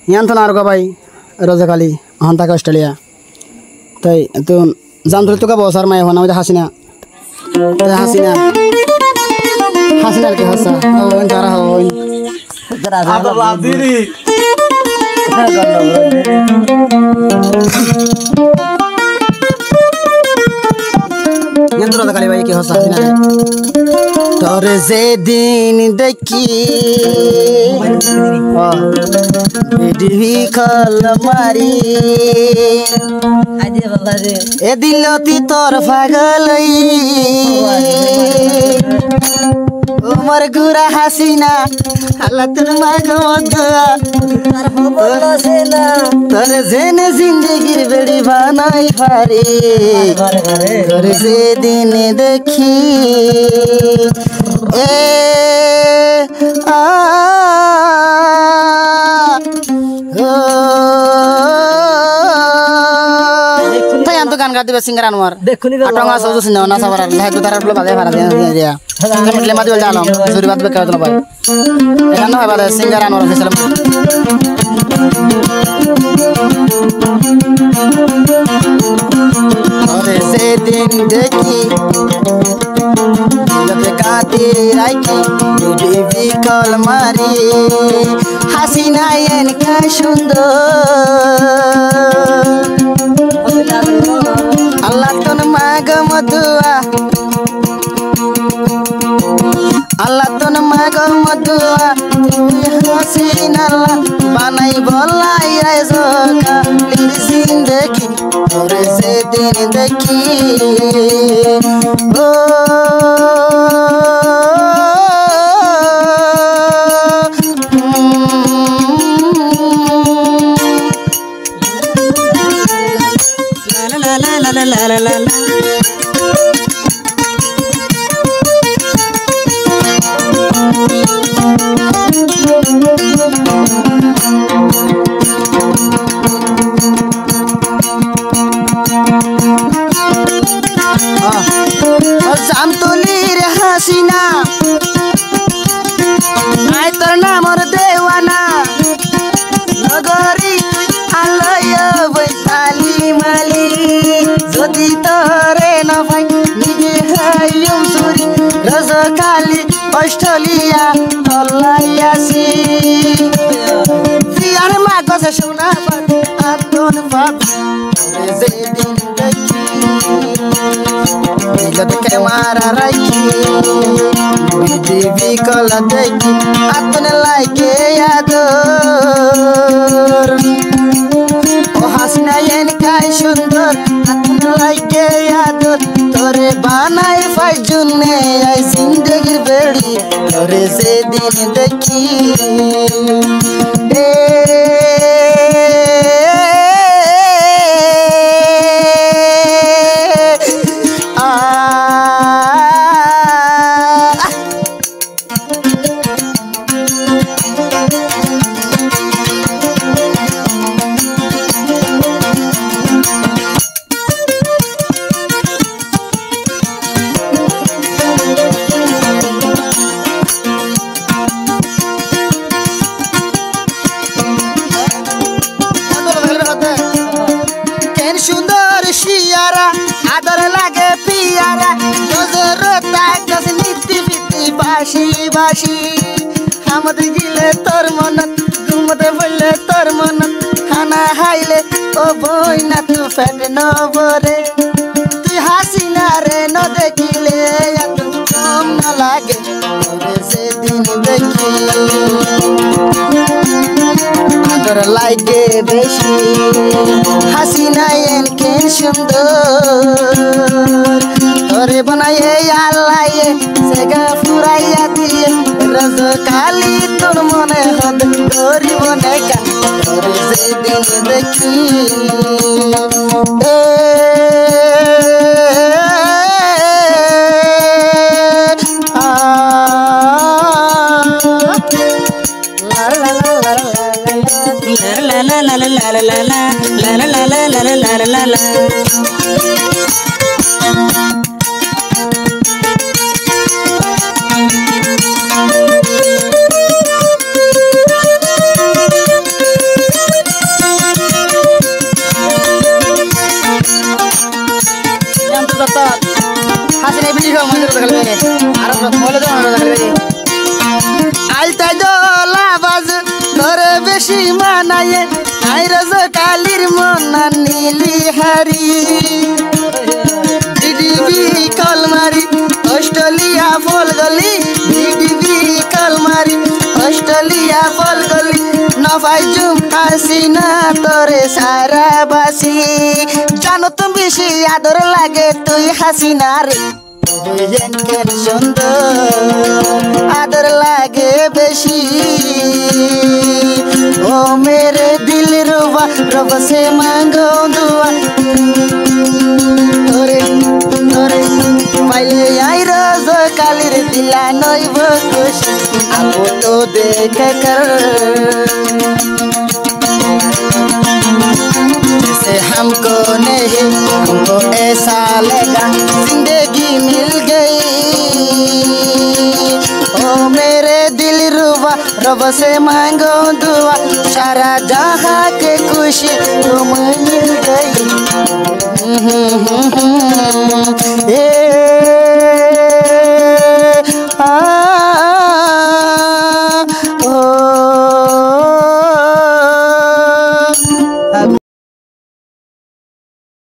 ইয়ান তো আর ভাই রোজাকালি এখন থাকে অস্ট্রেলিয়া তাই তো জানতো তোকে বসার মায় হন আমি হাসিনা হাসিনা হাসিনার কি হাসা হন তারা হন ইয়ান তো রোজাকালি ভাই কি হাসা হাসিনা তোর যেদিন দেখি ভিডিও কল মারি এ দিলতি তোর পাগলই উমর গুরা হাসিনা হালাতুন মাগমদুয়া তোর জেন জিন্দগির বেড়ি বানাই পারে তোর যেদিন দেখি এ আ গান গাতে সিঙ্গার আনোয়ার আটঙ্গা সজু সিনা না সাবার লাই তো তারার বাদে ভাড়া দিয়া মিটলে মাদি বল জালাম জুরি বাদ বেকার তো ভাই এখানে হয় বাদে সিঙ্গার আনোয়ার ফেসলাম আরে সেদিন দেখি দিলতে কাটি রাখি ডিবি কল মারি হাসিনা এনকা সুন্দর আল্লাহ তোর মাগমদুয়া আল্লাহ তোর মাগমদুয়া তুই হাসিনা বানাই বলাই রাজকা জিন্দগি তোর সেদিন দেখি ও জামতলির হাসিনা আই তোর নামর দেওয়ানা নগরী আলয় বৈতালি মালি যদি তোরে না ভাই নিজে হাইম সুরি রজকালি অস্ট্রেলিয়া তলাইয়াছি প্রিয়ার মা গছে সোনা পাত আতন পাত যেদিন দেখি দিলতে মারা রাখি বিডিবি কল দেখি আতন লাইকে আদর ও হাসনা এনকাই সুন্দর আতন লাইকে আদর তোরে বানাই ফাইজুনে আই জিন্দগির বেড়ি তোরে যেদিন দেখি সুন্দর শিয়ারা আদর লাগে পিয়ারা নজর তাকাস নীতি ফিতি বাসি বাসি হামদ গিলে তোর মনত ঘুমতে বললে তোর মনত খানা হাইলে ও বই না তু ফেট নবরে তুই হাসিনা রে ন দেখিলে এত কম না লাগে সেদিন দেখি আদর লাগে বেশি হাসিনা এনকেন সুন্দর তোরে বানাইয়ে আল্লাহ সেগা ফুরাইয়া দিয়ে রজকালি তোর মনে হদ গরিব নেকা তোরে যেদিন দেখি বেশি মানায়ে নাই রজ কালির মনা নীলি হারি ডিডিবি কলমারি অস্ট্রেলিয়া ফল গলি ডিডিবি কলমারি অস্ট্রেলিয়া ফল গলি নফাই জুম হাসিনা তোরে সারা বাসি জানো তুমি বেশি আদর লাগে তুই হাসিনা রে কেন সুন্দর আদর লাগে বেশি ও মেরে দিল রুবা রব সে মাঙ্গো দুয়া তোরে তোরে পাইলে আই রোজ কালির দিলা নইব খুশি আপো তো দেখে কর जैसे हमको नहीं हमको ऐसा लगा जिंदगी मिल गई ओ मेरे दिल रुबा रब से मांगो दुआ सारा जहां के खुशी तुम्हें मिल गई